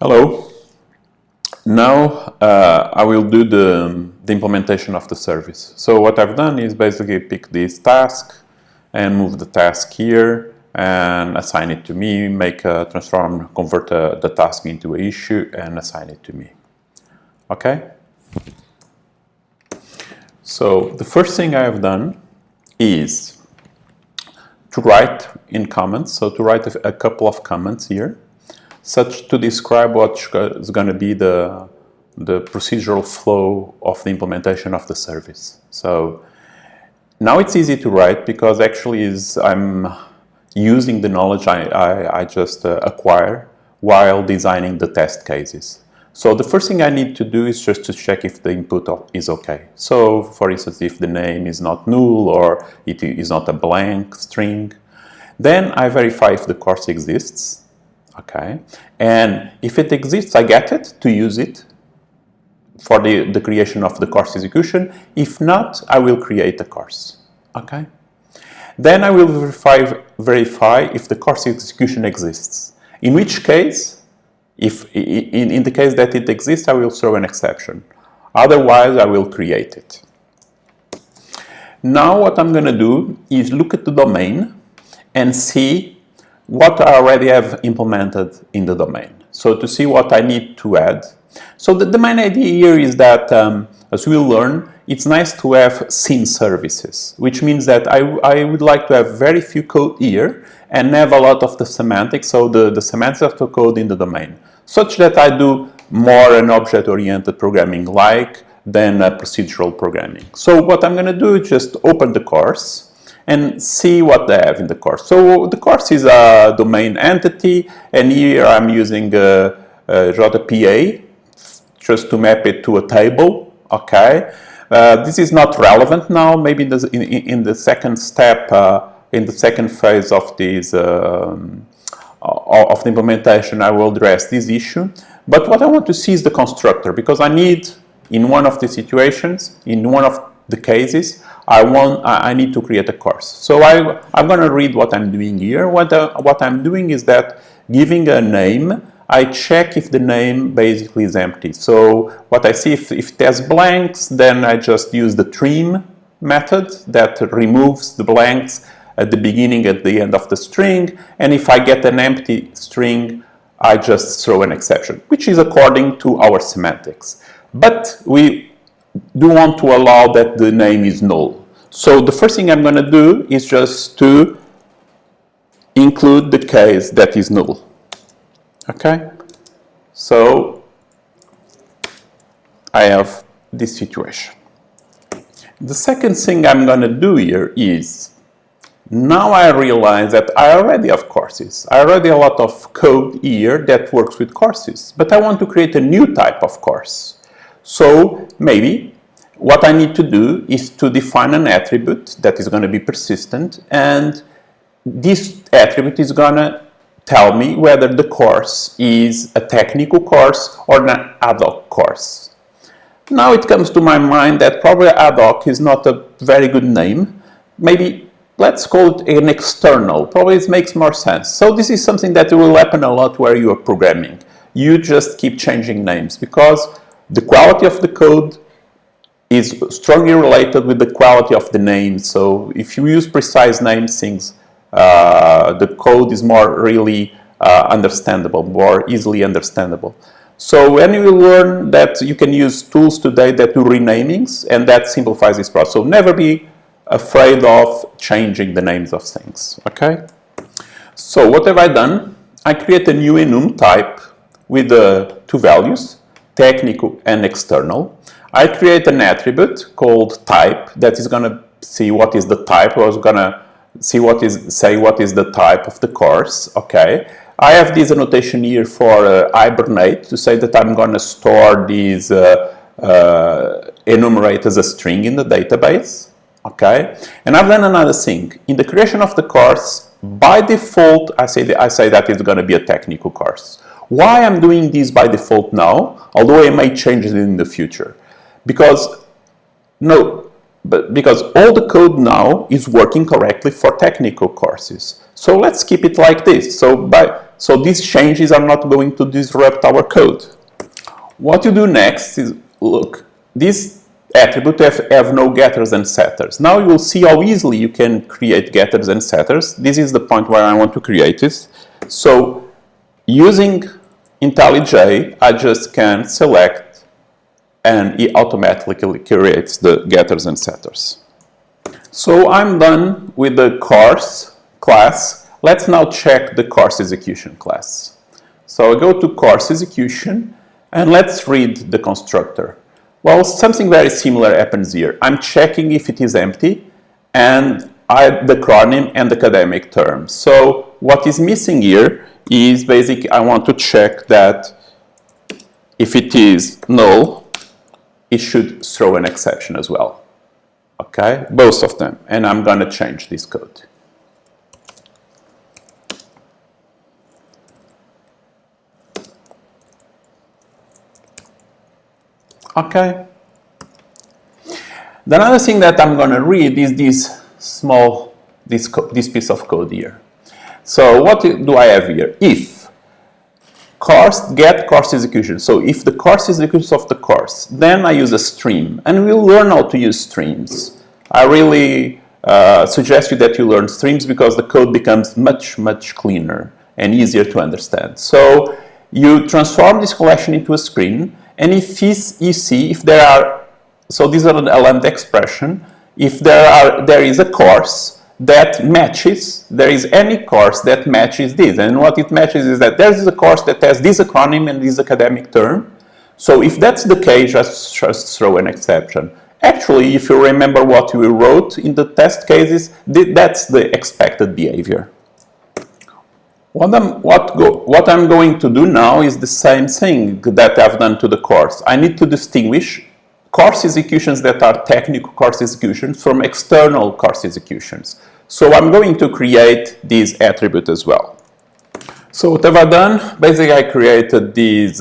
Hello. Now I will do the implementation of the service. So what I've done is basically pick this task and move the task here and assign it to me, make a transform, convert the task into an issue and assign it to me. Okay? So the first thing I have done is to write in comments, so to write a couple of comments here, such to describe what is going to be the procedural flow of the implementation of the service. So now it's easy to write because actually I'm using the knowledge I just acquired while designing the test cases. So the first thing I need to do is just to check if the input is okay. So for instance, if the name is not null or it is not a blank string, then I verify if the course exists. Okay, and if it exists, I get it to use it for the creation of the course execution. If not, I will create a course. Okay, then I will verify if the course execution exists. In which case, if in the case that it exists, I will throw an exception. Otherwise, I will create it. Now, what I'm going to do is look at the domain and see what I already have implemented in the domain. So to see what I need to add. So the main idea here is that, as we'll learn, it's nice to have scene services, which means that I would like to have very few code here and have a lot of the semantics, so the semantics of the code in the domain, such that I do more an object-oriented programming than procedural programming. So what I'm going to do is just open the course and see what they have in the course. So the course is a domain entity, and here I'm using JPA just to map it to a table. Okay, this is not relevant now. Maybe in the second step, in the second phase of this of the implementation, I will address this issue. But what I want to see is the constructor, because I need, in one of the situations, in one of the cases, I need to create a course. So I'm going to read what I'm doing here. What I'm doing is that giving a name, I check if the name basically is empty. So what I see, if it has blanks, then I just use the trim method that removes the blanks at the beginning, at the end of the string. And if I get an empty string, I just throw an exception, which is according to our semantics. But we do want to allow that the name is null. So the first thing I'm going to do is just to include the case that is null. Okay? So I have this situation. The second thing I'm going to do here is, now I realize that I already have courses. I already have a lot of code here that works with courses, but I want to create a new type of course. So maybe what I need to do is to define an attribute that is going to be persistent, and this attribute is going to tell me whether the course is a technical course or an ad hoc course. Now it comes to my mind that probably ad hoc is not a very good name. Maybe let's call it an external. Probably it makes more sense. So this is something that will happen a lot where you are programming. You just keep changing names because the quality of the code is strongly related with the quality of the name. So if you use precise names, the code is more really understandable, more easily understandable. So when you learn that you can use tools today that do renamings, and that simplifies this process. So never be afraid of changing the names of things. Okay. So what have I done? I create a new enum type with two values, technical and external. I create an attribute called type that is going to see what is the type. I was going to say what is the type of the course. Okay. I have this annotation here for hibernate to say that I'm going to store these enumerate as a string in the database. Okay. And I've done another thing. In the creation of the course, by default, I say that it's going to be a technical course. Why I'm doing this by default now, although I may change it in the future? Because all the code now is working correctly for technical courses. So let's keep it like this. So so these changes are not going to disrupt our code. What you do next is, look, these attributes have no getters and setters. Now you will see how easily you can create getters and setters. This is the point where I want to create this. So using IntelliJ, I just can select and it automatically creates the getters and setters. So I'm done with the course class. Let's now check the course execution class. So I go to course execution and let's read the constructor. Well, something very similar happens here. I'm checking if it is empty and the acronym and the academic term. So what is missing here is basically I want to check that if it is null, it should throw an exception as well. Okay, both of them. And I'm going to change this code. Okay. The other thing that I'm going to read is this piece of code here. So what do I have here? If get course execution. So if the course executes of the course, then I use a stream, and we'll learn how to use streams. I really suggest you that you learn streams because the code becomes much cleaner and easier to understand. So you transform this collection into a screen, and if you see if there are, so these are a lambda expression, if there is a course that matches, there is any course that matches this, and what it matches is that there is a course that has this acronym and this academic term. So if that's the case, just throw an exception. Actually, if you remember what we wrote in the test cases, that's the expected behavior. What I'm going to do now is the same thing that I've done to the course. I need to distinguish course executions that are technical course executions from external course executions. So I'm going to create this attribute as well. So what have I done? Basically, I created this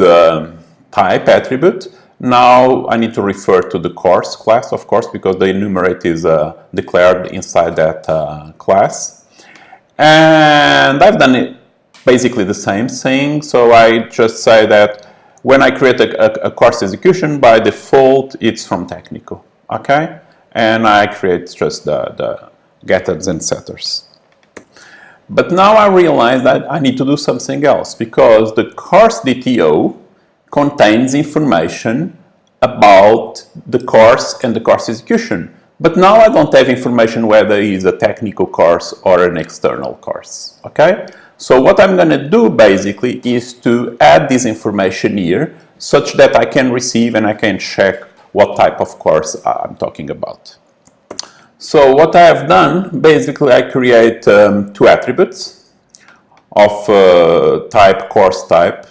type attribute. Now I need to refer to the course class, of course, because the enumerate is declared inside that class. And I've done it basically the same thing. So I just say that when I create a course execution, by default, it's from technical, okay? And I create just the getters and setters. But now I realize that I need to do something else because the course DTO contains information about the course and the course execution. But now I don't have information whether it is a technical course or an external course, okay? So what I'm going to do basically is to add this information here such that I can receive and I can check what type of course I'm talking about. So what I have done, basically I create two attributes of type course type,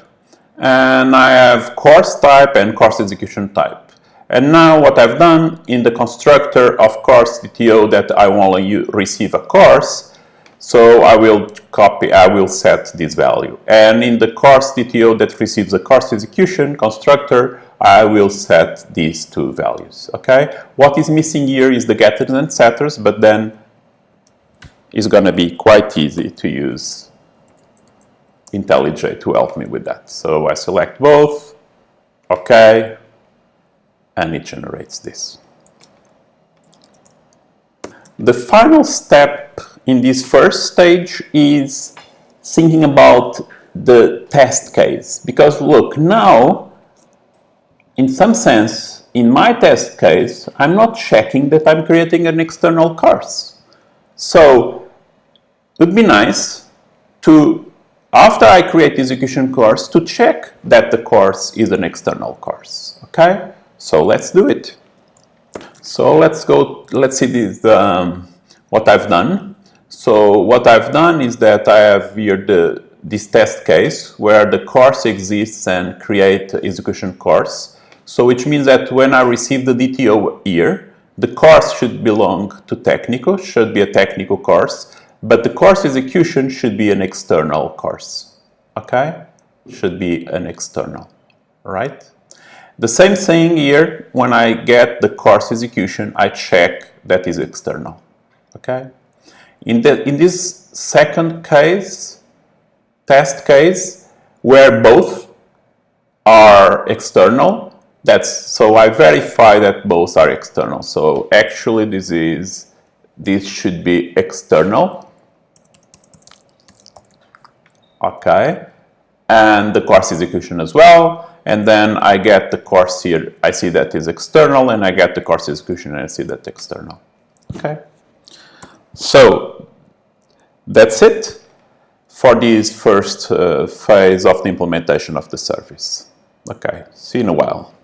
and I have course type and course execution type. And now what I've done in the constructor of course DTO that I want to receive a course, so I will set this value. And in the course DTO that receives a course execution constructor, I will set these two values, okay? What is missing here is the getters and setters, but then it's gonna be quite easy to use IntelliJ to help me with that. So I select both, okay, and it generates this. The final step in this first stage is thinking about the test case. Because look, now, in some sense, in my test case, I'm not checking that I'm creating an external course. So it would be nice to, after I create the execution course, to check that the course is an external course. Okay? So let's do it. So let's see this, what I've done. So what I've done is that I have here this test case where the course exists and create execution course. So which means that when I receive the DTO here, the course should belong to technical, should be a technical course, but the course execution should be an external course. Okay? Should be an external, right? The same thing here, when I get the course execution, I check that is external. Okay? In this second case, test case where both are external. So I verify that both are external. So actually this should be external. Okay. And the course execution as well. And then I get the course here. I see that is external, and I get the course execution, and I see that external. Okay. So that's it for this first phase of the implementation of the service. Okay. See you in a while.